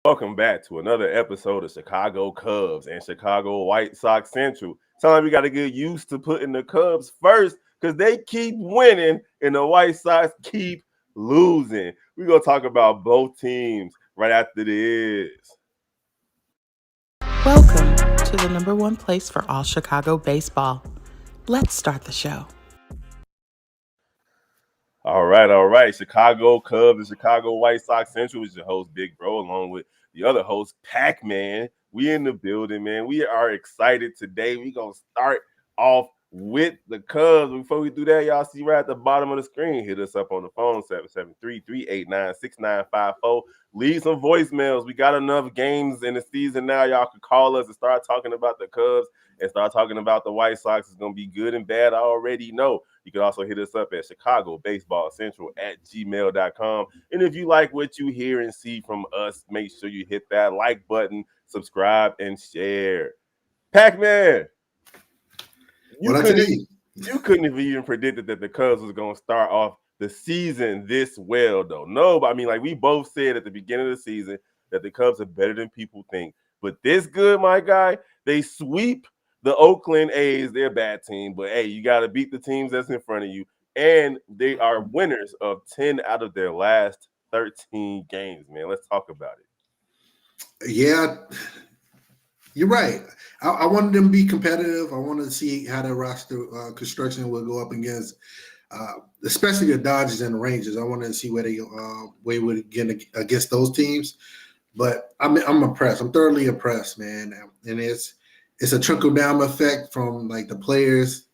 Welcome back to another episode of Chicago Cubs and Chicago White Sox Central. Sometimes we got to get used to putting the Cubs first because they keep winning and the White Sox keep losing. We're going to talk about both teams right after this. Welcome to the number one place for all Chicago baseball. Let's start the show. All right. Chicago Cubs and Chicago White Sox Central is your host, Big Bro, along with the other host, Pacman. We in the building, man. We are excited today. We're going to start off with the Cubs. Before we do that, y'all see right at the bottom of the screen, hit us up on the phone, 773-389-6954. Leave some voicemails. We got enough games in the season now. Y'all can call us and start talking about the Cubs and start talking about the White Sox. It's going to be good and bad. I already know. You can also hit us up at ChicagoBaseballCentral@gmail.com. And if you like what you hear and see from us, make sure you hit that like button, subscribe, and share. Pacman, you couldn't have even predicted that the Cubs was going to start off the season this well, though. No, but I mean, like we both said at the beginning of the season that the Cubs are better than people think. But this good, my guy, they sweep the Oakland A's. They're a bad team, but hey, you got to beat the teams that's in front of you. And they are winners of 10 out of their last 13 games, man. Let's talk about it. Yeah, you're right. I wanted them to be competitive. I wanted to see how the roster construction will go up against, especially the Dodgers and the Rangers. I wanted to see where they would get against those teams. But I'm impressed. I'm thoroughly impressed, man. And it's a trickle down effect from like the players.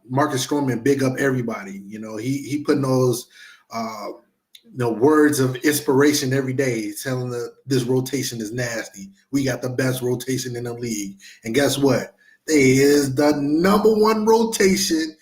Marcus Stroman, big up everybody. You know, he putting those words of inspiration every day, telling this rotation is nasty. We got the best rotation in the league. And guess what? They is the number one rotation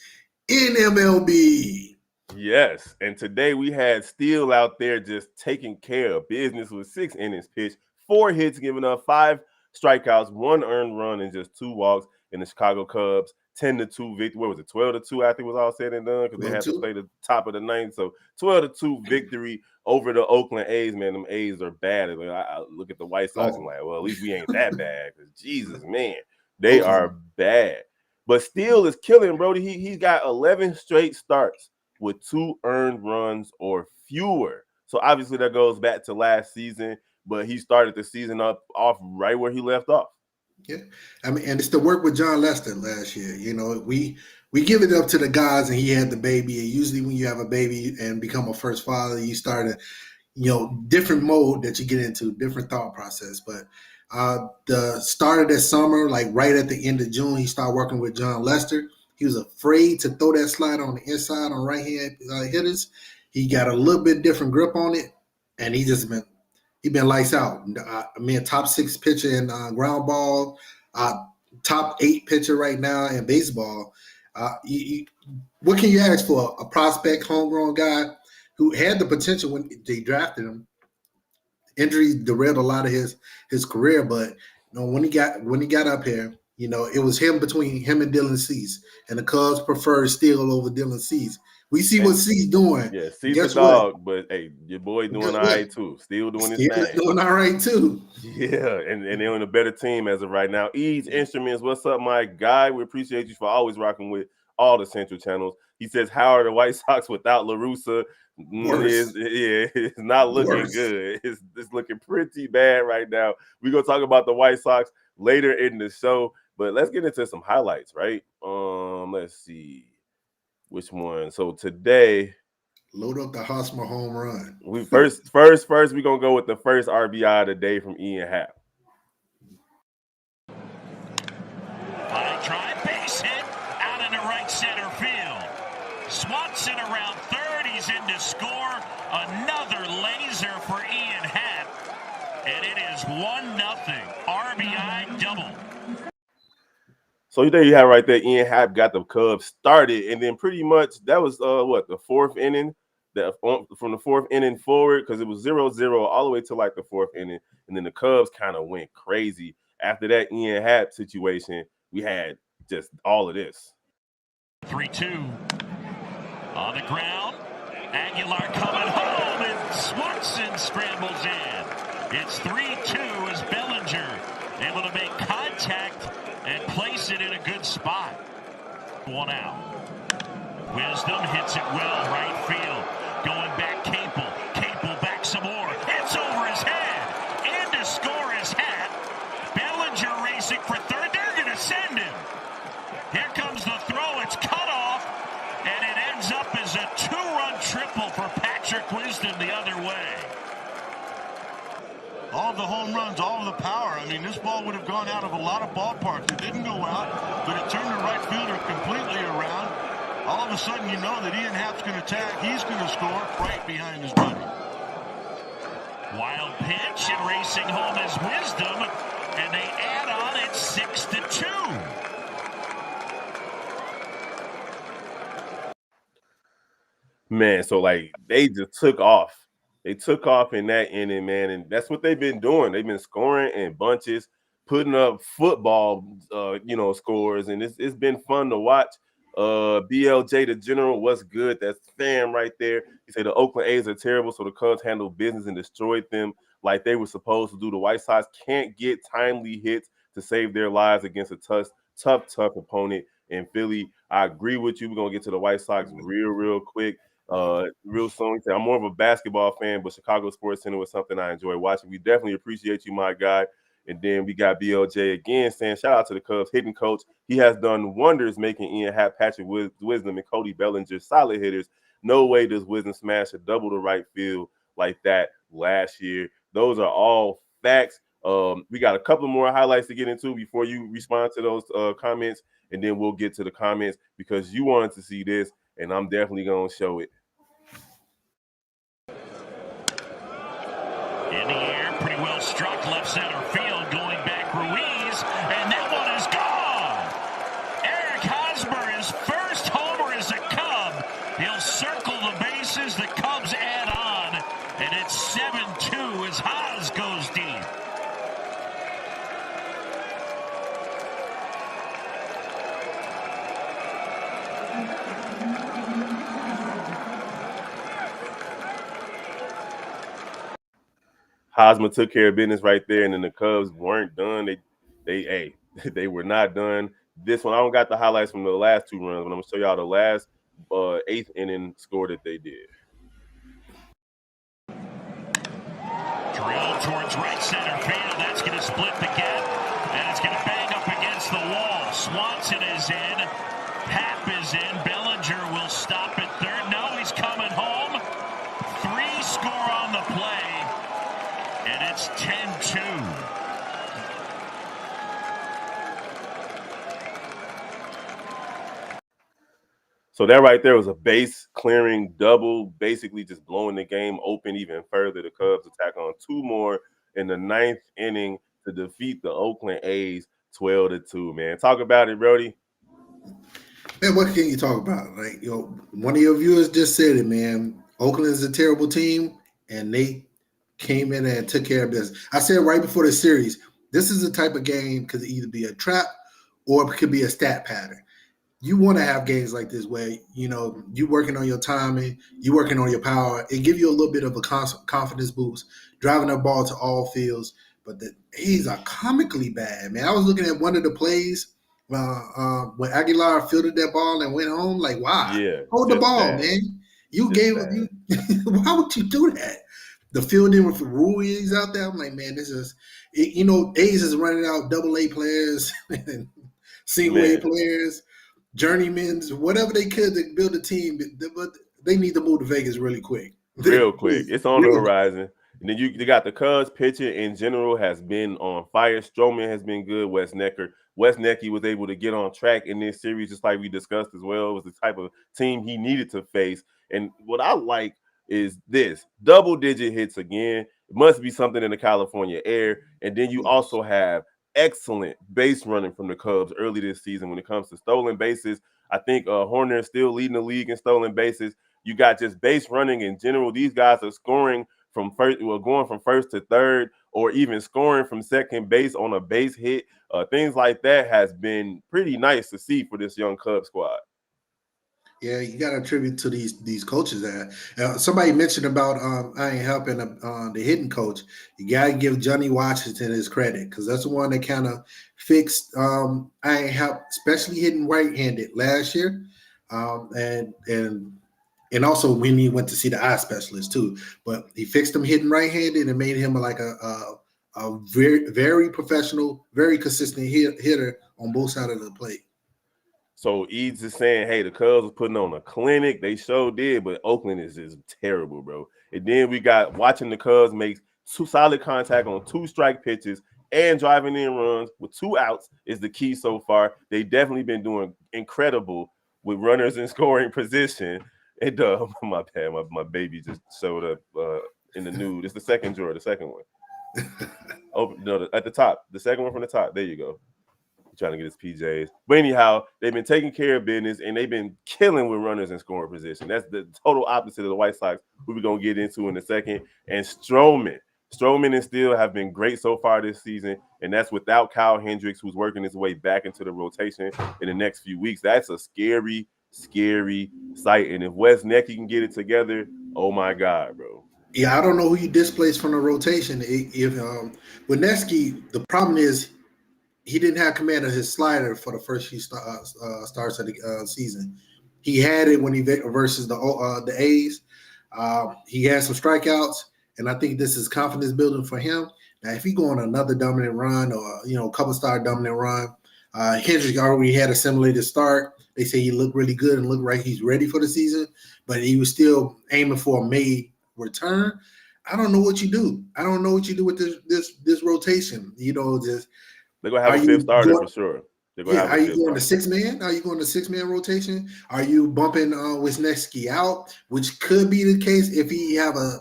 in MLB. Yes, and today we had Steele out there just taking care of business with 6 innings pitched, 4 hits, giving up 5 strikeouts, 1 earned run, and just 2 walks in the Chicago Cubs 10-2 victory. What was it, 12-2 after it was all said and done? Because they had to play the top of the ninth. So 12-2 victory over the Oakland A's, man. Them A's are bad. I look at the White Sox and like, well, at least we ain't that bad. Because Jesus, man, they are bad. But Steele is killing, Brody. He's got 11 straight starts with 2 earned runs or fewer. So obviously that goes back to last season, but he started the season off right where he left off. Yeah, I mean, and it's the work with John Lester last year. You know, we give it up to the guys, and he had the baby. And usually, when you have a baby and become a first father, you start a, different mode that you get into, different thought process. But the start of this summer, like right at the end of June, he started working with John Lester. He was afraid to throw that slider on the inside on right-hand hitters. He got a little bit different grip on it, and he's been lights out. Top 6 pitcher in ground ball, top 8 pitcher right now in baseball. What can you ask for? A prospect, homegrown guy who had the potential when they drafted him. Injuries derailed a lot of his career, but when he got up here, it was between him and Dylan Cease, and the Cubs prefer Steele over Dylan Cease. We see what Cease doing. Yeah, Cease the dog, but hey, your boy doing all right too. Still doing his thing. Doing all right too. Yeah, and they're on a better team as of right now. Eads Instruments, what's up, my guy? We appreciate you for always rocking with all the Central channels. He says, how are the White Sox without La Russa? It's not looking good. It's looking pretty bad right now. We're going to talk about the White Sox later in the show, but let's get into some highlights, right? Let's see. Which one? So today, load up the Hosmer home run. We first we're gonna go with the first RBI of the day from Ian Happ. High drive, base hit out into right center field. Swanson around third. He's in to score. Another laser for Ian Happ, and it is 1-0 RBI double. So there you have right there. Ian Happ got the Cubs started, and then pretty much that was the 4th inning. From the 4th inning forward, because it was 0-0 all the way to like the 4th inning, and then the Cubs kind of went crazy. After that Ian Happ situation, we had just all of this. 3-2 on the ground. Aguilar coming home, and Swanson scrambles in. It's 3-2 as Bellinger able to make contact and place it in a good spot. One out. Wisdom hits it well, right field. Going back, Capel. Capel back some more. It's over his head. In to score his hat. Bellinger racing for third. They're going to send him. Here comes the throw. It's cut off. And it ends up as a two-run triple for Patrick Wisdom the other way. All of the home runs, all of the power. I mean, this ball would have gone out of a lot of ballparks. It didn't go out, but it turned the right fielder completely around. All of a sudden, you know that Ian Happ's going to tag. He's going to score right behind his buddy. Wild pitch and racing home is Wisdom, and they add on. It's 6-2. Man, so like they just took off. They took off in that inning, man, and that's what they've been doing. They've been scoring in bunches, putting up football, scores, and it's been fun to watch. BLJ, the general, what's good? That's fam right there. He said the Oakland A's are terrible, so the Cubs handled business and destroyed them like they were supposed to do. The White Sox can't get timely hits to save their lives against a tough opponent in Philly. I agree with you. We're gonna get to the White Sox real quick. Real soon. He said, I'm more of a basketball fan, but Chicago Sports Center was something I enjoy watching. We definitely appreciate you, my guy. And then we got BLJ again saying, shout out to the Cubs hitting coach. He has done wonders making Ian Happ, Patrick Wisdom, and Cody Bellinger solid hitters. No way does Wisdom smash a double to right field like that last year. Those are all facts. We got a couple more highlights to get into before you respond to those comments, and then we'll get to the comments because you wanted to see this, and I'm definitely going to show it. In the air, pretty well struck left center field, going back Ruiz, and that one is gone. Eric Hosmer, his first homer as a Cub. He'll circle the bases, the Cubs add on, and it's 7-2 as Hos goes deep. Hosmer took care of business right there, and then the Cubs weren't done. They were not done. This one, I don't got the highlights from the last two runs, but I'm gonna show y'all the last eighth inning score that they did. Drill towards right center field. That's going to split the gap, and it's going to bang up against the wall. Swanson is in. Happ is in. Bellinger will stop at third. No, he's coming home. 3 score on the play, and it's 10-2. So that right there was a base clearing double, basically just blowing the game open even further. The Cubs attack on 2 more in the 9th inning to defeat the Oakland A's 12-2. Man, talk about it, Brody. Man, what can you talk about? Like, one of your viewers just said it, man. Oakland is a terrible team, and they came in and took care of business. I said right before the series, this is the type of game could either be a trap or it could be a stat pattern. You want to have games like this where, you working on your timing, you working on your power. It give you a little bit of a confidence boost, driving the ball to all fields. But the A's are comically bad, man. I was looking at one of the plays when Aguilar fielded that ball and went home. Like, why? Yeah, Hold the ball, bad. man. Why would you do that? The fielding with Ruiz out there, I'm like, man, this is, A's is running out double-A players and single-A players. Journeymans, whatever they could to build a team, but they need to move to Vegas really quick. Real quick. It's on the horizon. And then you got the Cubs pitcher in general has been on fire. Stroman has been good. Wes Necky was able to get on track in this series, just like we discussed as well. It was the type of team he needed to face. And what I like is this double-digit hits again. It must be something in the California air. And then you also have excellent base running from the Cubs early this season when it comes to stolen bases. I think Horner is still leading the league in stolen bases. You got just base running in general. These guys are scoring from going from first to third, or even scoring from second base on a base hit. Things like that has been pretty nice to see for this young Cubs squad. Yeah, you got to attribute to these coaches that somebody mentioned about I ain't helping the hitting coach. You got to give Johnny Washington his credit because that's the one that kind of fixed I ain't help, especially hitting right-handed last year, and also when he went to see the eye specialist too. But he fixed him hitting right-handed and made him like a very very professional, very consistent hitter on both sides of the plate. So Eads is saying, hey, the Cubs was putting on a clinic. They sure did, but Oakland is just terrible, bro. And then we got watching the Cubs make two solid contact on 2 strike pitches and driving in runs with 2 outs is the key so far. They definitely been doing incredible with runners in scoring position. And my bad, my baby just showed up in the nude. It's the second drawer, the second one. Oh no, at the top, the second one from the top. There you go. Trying to get his PJs. But anyhow, they've been taking care of business and they've been killing with runners in scoring position. That's the total opposite of the White Sox, who we're going to get into in a second. And Stroman and Steele have been great so far this season, and that's without Kyle Hendricks, who's working his way back into the rotation in the next few weeks. That's a scary, scary sight. And if Wes Necky can get it together, oh my God, bro. Yeah, I don't know who you displaced from the rotation. If Wineski, the problem is he didn't have command of his slider for the first few starts of the season. He had it when he versus the A's. He had some strikeouts, and I think this is confidence building for him. Now, if he go on another dominant run or a couple star dominant run, Hendrick already had a simulated start. They say he looked really good and looked like he's ready for the season, but he was still aiming for a May return. I don't know what you do. I don't know what you do with this rotation. Just they're gonna have a fifth starter for sure. Are you going to 6-man? Are you going to 6-man rotation? Are you bumping Wisniewski out, which could be the case if he have a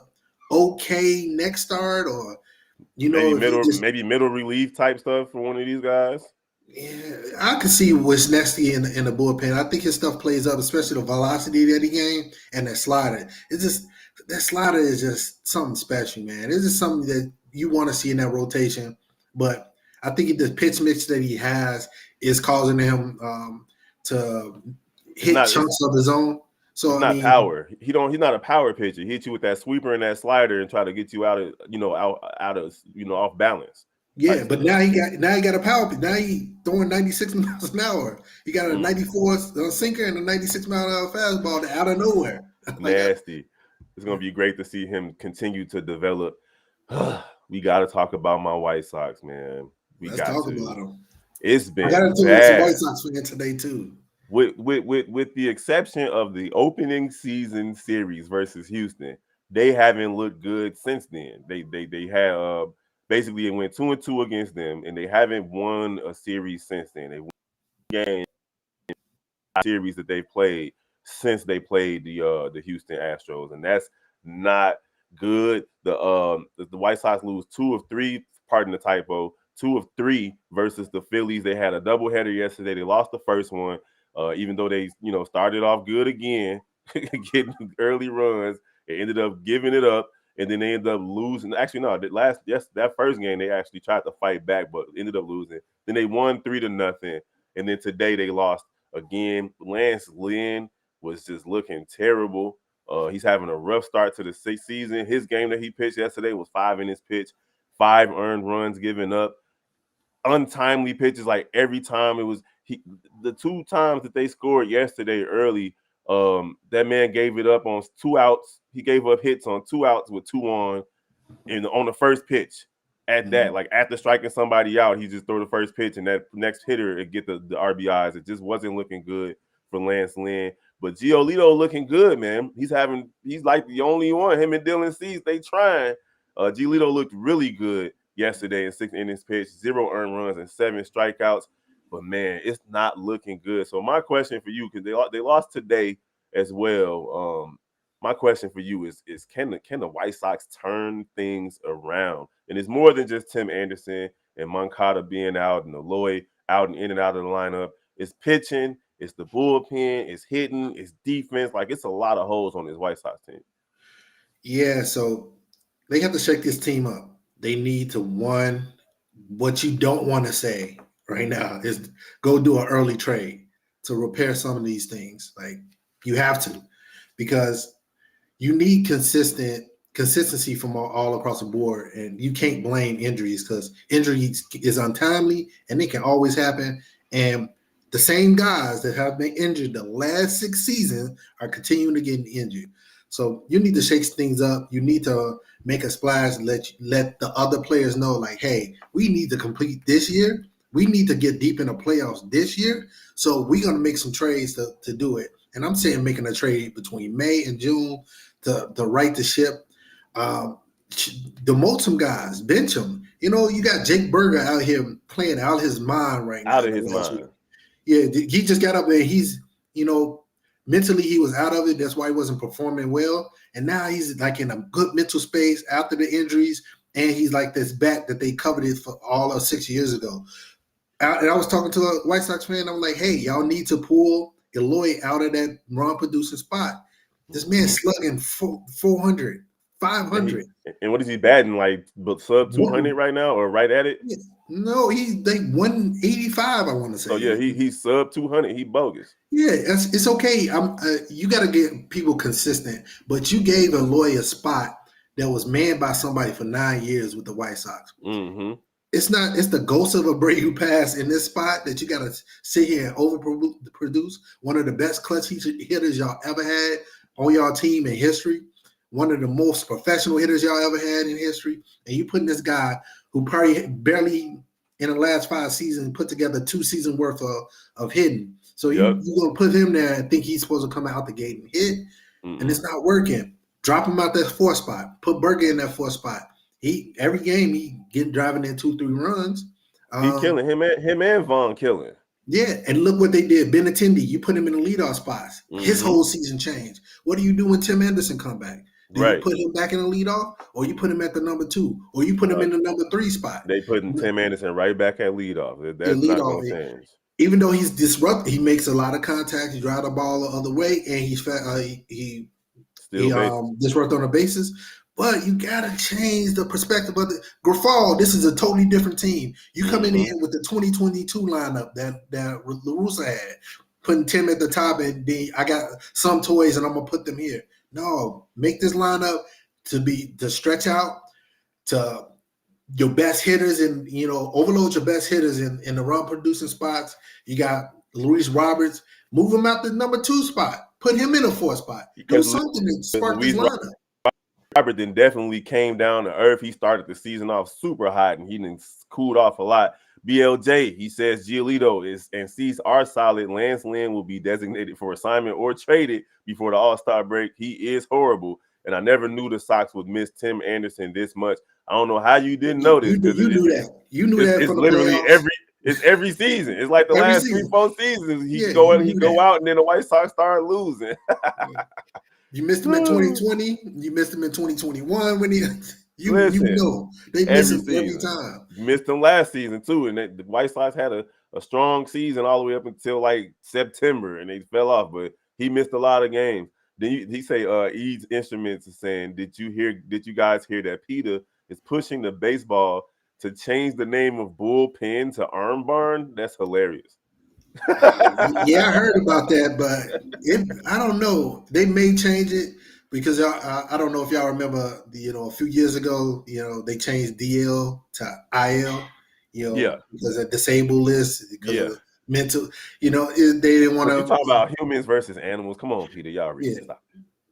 okay next start, or maybe middle relief type stuff for one of these guys. Yeah, I could see Wisniewski in the bullpen. I think his stuff plays up, especially the velocity that he gained and that slider. It's just that slider is just something special, man. It's just something that you want to see in that rotation, but I think the pitch mix that he has is causing him to hit chunks of his own. So it's not power. He's not a power pitcher. He hit you with that sweeper and that slider and try to get you out of off balance. Yeah, but now he got a power pitch. Now he throwing 96 miles an hour. He got a 94 sinker and a 96 mile an hour fastball out of nowhere. Nasty. It's gonna be great to see him continue to develop. We got to talk about my White Sox, man. Let's talk about them. It's been I got to talk some White Sox fan today too. With the exception of the opening season series versus Houston, they haven't looked good since then. They had basically it went 2-2 against them, and they haven't won a series since then. They won a game series that they played since they played the Houston Astros, and that's not good. The White Sox lose 2 of 3. Pardon the typo. 2 of 3 versus the Phillies. They had a doubleheader yesterday. They lost the first one, even though they started off good again, getting early runs. They ended up giving it up, and then they ended up losing. Actually, no, that first game they actually tried to fight back, but ended up losing. Then they won 3-0, and then today they lost again. Lance Lynn was just looking terrible. He's having a rough start to the season. His game that he pitched yesterday was 5 innings pitched, 5 earned runs given up, untimely pitches. Like every time it was the 2 times that they scored yesterday early, that man gave it up on 2 outs. He gave up hits on 2 outs with 2 on, and on the first pitch. At that, like after striking somebody out, he just throw the first pitch, and that next hitter would get the RBIs. It just wasn't looking good for Lance Lynn. But Giolito looking good, man. He's like the only one. Him and Dylan Cease, they trying. Giolito looked really good yesterday in 6 innings pitched, 0 earned runs and 7 strikeouts. But man, it's not looking good. So my question for you, because they lost today as well. My question for you is can the White Sox turn things around? And it's more than just Tim Anderson and Moncada being out and Eloy out and in and out of the lineup. It's pitching, it's the bullpen, it's hitting, it's defense. Like it's a lot of holes on this White Sox team. Yeah, so they have to shake this team up. They need to, what you don't want to say right now is go do an early trade to repair some of these things. Like You have to, because you need consistency from all across the board, and you can't blame injuries, because injuries is untimely and it can always happen. And the same guys that have been injured the last 6 seasons are continuing to get injured. So you need to shake things up. You need to make a splash, let the other players know, like, hey, we need to complete this year. We need to get deep in the playoffs this year. So we're going to make some trades to do it. And I'm saying making a trade between May and June to right the ship. Demote some guys, bench them. You know, you got Jake Berger out here playing out of his mind right now. Out of his mind. Yeah, he just got up there. He's, mentally he was out of it. That's why he wasn't performing well. And now he's like in a good mental space after the injuries. And he's like this bat that they coveted for all of 6 years ago. And I was talking to a White Sox fan. I'm like, hey, y'all need to pull Eloy out of that run-producing spot. This man's slugging 400, 500. And what is he batting, like sub 200 right now, or right at it? No, he's like 185, I want to say. So yeah, he's sub 200. He bogus. Yeah, it's okay. You got to get people consistent, but you gave Eloy a spot that was manned by somebody for 9 years with the White Sox. Mm-hmm. It's the ghost of Abreu pass in this spot that you got to sit here and overproduce. One of the best clutch hitters y'all ever had on y'all team in history. One of the most professional hitters y'all ever had in history. And you putting this guy who probably barely in the last 5 seasons put together 2 seasons worth of hitting. So you're going to put him there and think he's supposed to come out the gate and hit, and it's not working. Drop him out that 4th spot. Put Berger in that 4th spot. Every game he driving in 2-3 runs. He killing him and Vaughn killing. Yeah, and look what they did. Benintendi, you put him in the leadoff spots. His whole season changed. What do you do when Tim Anderson come back? Do you put him back in the leadoff, or you put him at the number 2, or you put him in the number 3 spot? They putting Tim Anderson right back at leadoff. That's not going to change. Even though he's disruptive, he makes a lot of contact. He drives the ball the other way, and he's disrupt on the bases. But you gotta change the perspective of the Grafal. This is a totally different team. You come in here with the 2022 lineup that La Russa had, putting Tim at the top, and then I got some toys and I'm gonna put them here. No, make this lineup to stretch out to your best hitters, and overload your best hitters in the run producing spots. You got Luis Roberts, move him out the number 2 spot, put him in a 4th spot. Do something to spark this lineup. Robert then definitely came down to earth. He started the season off super hot, and he then cooled off a lot. BLJ, he says Giolito sees are solid. Lance Lynn will be designated for assignment or traded before the All-Star break. He is horrible, and I never knew the Sox would miss Tim Anderson this much. I don't know how you didn't know this. You knew that. You knew that. It's literally every season. It's like the last 3-4 seasons. He go out, and then the White Sox start losing. You missed him in 2020. You missed him in 2021 when you know they miss him every time. You missed him last season too, and the White Sox had a strong season all the way up until like September, and they fell off. But he missed a lot of games. Then he say Eads Instruments is saying, did you guys hear that Peter is pushing the baseball to change the name of bullpen to arm barn? That's hilarious. Yeah, I heard about that, but I don't know. They may change it because I don't know if y'all remember, a few years ago, they changed DL to IL, because of disabled list, because of mental, they didn't want to talk about humans versus animals. Come on, Peter, y'all read this.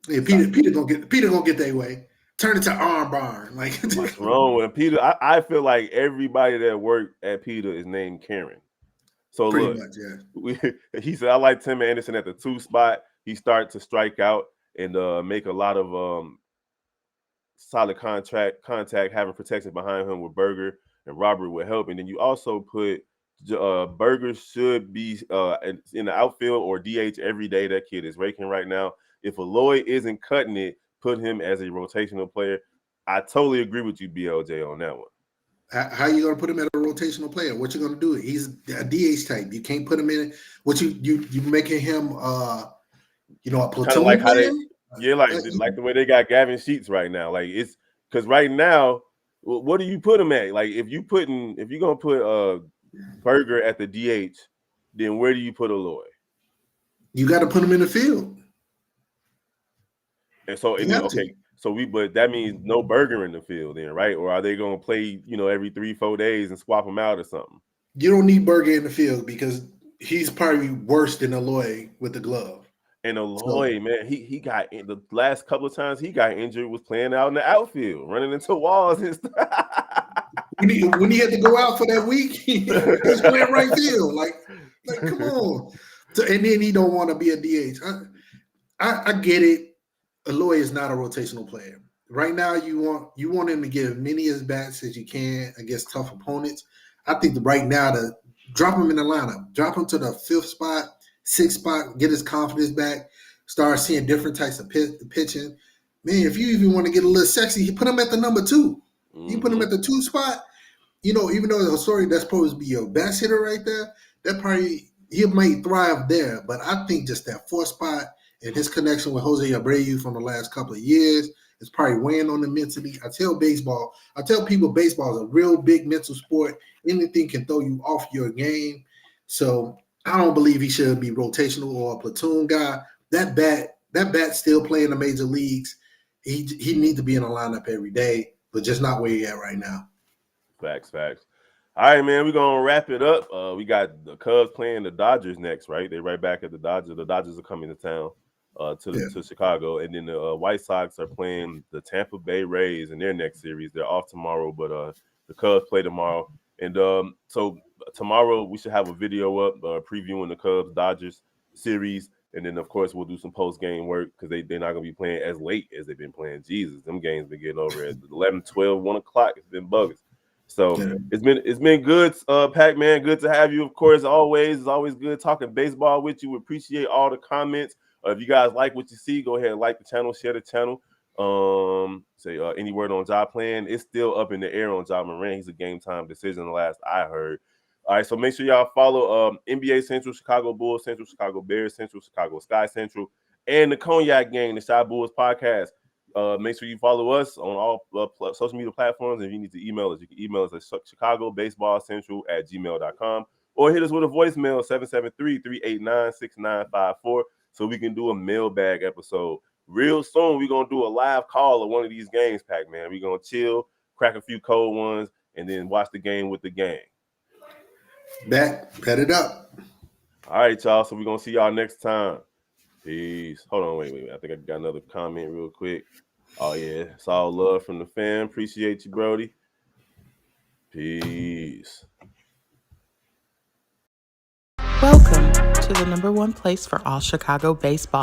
Yeah, Peter gonna get their way. Turn it to arm barn. Like, what's wrong with Peter? I feel like everybody that worked at Peter is named Karen. So pretty look, he said, I like Tim Anderson at the 2 spot. He started to strike out and make a lot of solid contact, having protection behind him with Berger, and Robert would help. And then you also put Berger should be in the outfield or DH every day. That kid is raking right now. If Eloy isn't cutting it, put him as a rotational player. I totally agree with you, BLJ, on that one. How are you going to put him as a rotational player? What you going to do? He's a DH type. You can't put him in. What you making him? A platoon like player? Like the way they got Gavin Sheets right now. Like, it's because right now, what do you put him at? Like, if you're gonna put Berger at the DH, then where do you put Eloy? You got to put him in the field. And so, and then, okay, but that means no Burger in the field then, right? Or are they going to play, every 3-4 days and swap them out or something? You don't need Berger in the field because he's probably worse than Aloy with the glove. And Aloy, man, he got in the last couple of times he got injured was playing out in the outfield, running into walls and stuff. When he had to go out for that week, he was playing right field. Like come on. So, and then he don't want to be a DH. I get it. Aloy is not a rotational player. Right now, you want him to get as many as bats as you can against tough opponents. I think right now to drop him in the lineup, drop him to the 5th spot, 6th spot, get his confidence back, start seeing different types of pitching. Man, if you even want to get a little sexy, you put him at the number 2. You put him at the 2 spot. Even though that's supposed to be your best hitter right there, that probably he might thrive there. But I think just that 4th spot and his connection with Jose Abreu from the last couple of years is probably weighing on the mentally. I tell people baseball is a real big mental sport. Anything can throw you off your game. So I don't believe he should be rotational or a platoon guy. That bat still playing the major leagues. He needs to be in a lineup every day, but just not where he's at right now. Facts. All right, man, we're going to wrap it up. We got the Cubs playing the Dodgers next, right? They're right back at the Dodgers. The Dodgers are coming to town to Chicago. And then the White Sox are playing the Tampa Bay Rays in their next series. They're off tomorrow, but the Cubs play tomorrow. And so tomorrow we should have a video up previewing the Cubs-Dodgers series. And then, of course, we'll do some post-game work because they're not going to be playing as late as they've been playing. Jesus, them games been getting over at 11, 12, 1 o'clock. It's been buggers. So it's been good, Pacman. Good to have you, of course. Always, it's always good talking baseball with you. We appreciate all the comments. If you guys like what you see, go ahead and like the channel, share the channel. Say any word on job plan. It's still up in the air on John Moran. He's a game time decision. The last I heard. All right, so make sure y'all follow NBA Central, Chicago Bulls Central, Chicago Bears Central, Chicago Sky Central, and the Cognac Gang, the Shy Bulls podcast. Make sure you follow us on all social media platforms. If you need to email us, you can email us at ChicagoBaseballCentral@gmail.com or hit us with a voicemail 773-389-6954 so we can do a mailbag episode. Real soon, we're going to do a live call of one of these games, Pac-Man. We're going to chill, crack a few cold ones, and then watch the game with the gang. Bet it up. All right, y'all. So we're going to see y'all next time. Peace. Hold on, wait. I think I got another comment real quick. Oh, yeah. It's all love from the fam. Appreciate you, Brody. Peace. Welcome to the #1 place for all Chicago baseball.